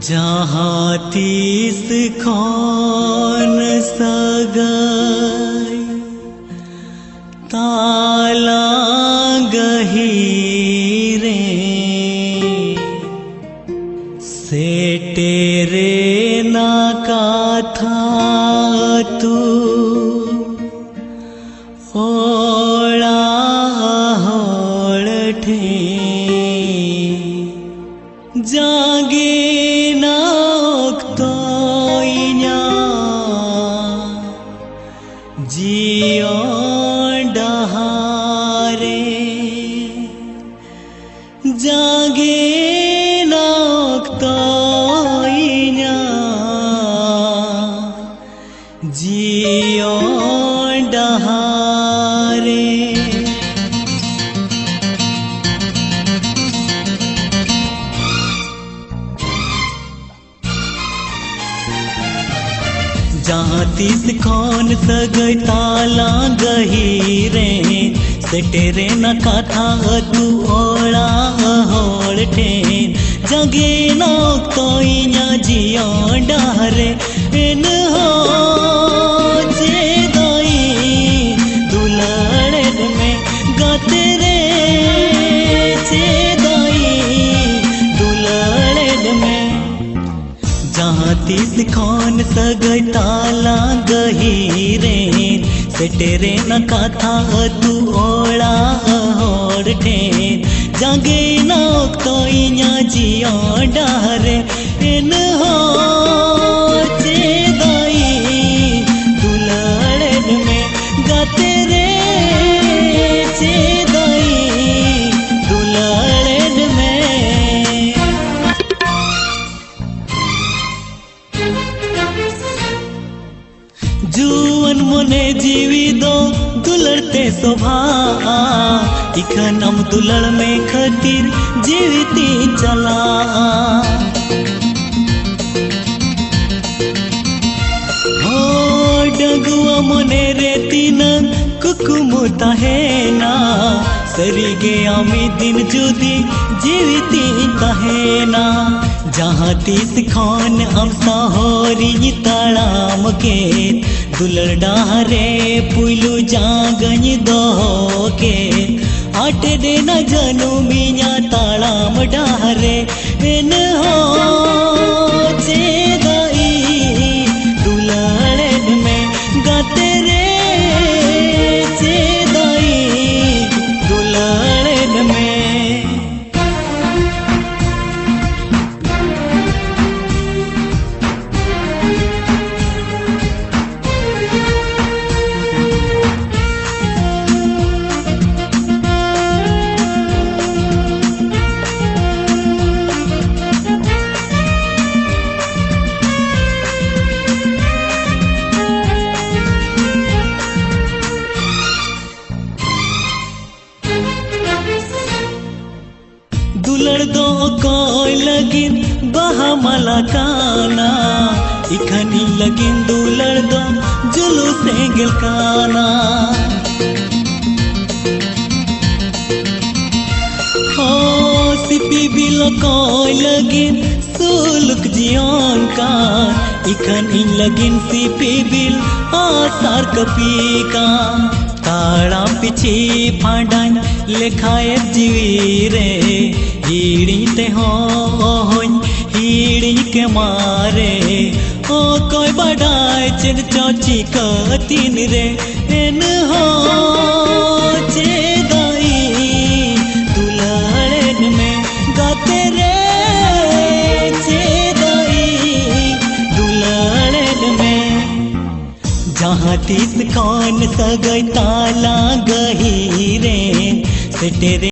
जहाँ तीस खान सगाई ताला गहीरे से तेरे ना का था तू ओला होड़े जागे जियो डहारे जागे नोक्तोइन्या जियो डहारे जहाँ तीस खान सगई ताला गहीरे से तेरे न कथा तू ओला होड़े जगे नोक तो जियो डहरे इन हो जे दई दुलड़े में गाते रे जे दई दुलड़े में जहाँ तीस खान सगई ताला गहीरे से तेरे न कथा तू ओला होड़े जागे नोक तो जियो डहरे इन हो जे दई दुलड़े में गाते रे जे दई दुलड़े में जुवन मोने जीवी दो दुलड़ते शोभा इखनम दुलड़ में खतीर जीविती चला हो डगुआ मोने रेती न कुकुमुता है ना सरी गे आमी दिन जुदी जीविती तहे ना जहाँ तीस खान हमसा होरी ताड़ाम के दुलड़ डारे पुलू जागन दो के आटे देना जनू मिया ताड़ाम डारे इन हो जे दई दुलड़े में गाते रे जे दई दुलड़े में दुलड़ दो कोई लगिन बहा मला काना इखनी लगिन दुलड़ दो जुलू से गिल काना हो सिपी बिलो कोई लगिन सुलुक जियोन का इखनी लगिन सिपी बिल आसार कपी का ताड़ा पिछी फाड़ान लेखाए जीवी रे हीड़ी ते हीड़ी के मारे ओ कोई बड़ाई चिन चौची कतीन रे इन हो जे दई दुलड़े में गाते रे जे दई दुलड़े में जहाँ तीस खान सगई ताला गहीरे से तेरे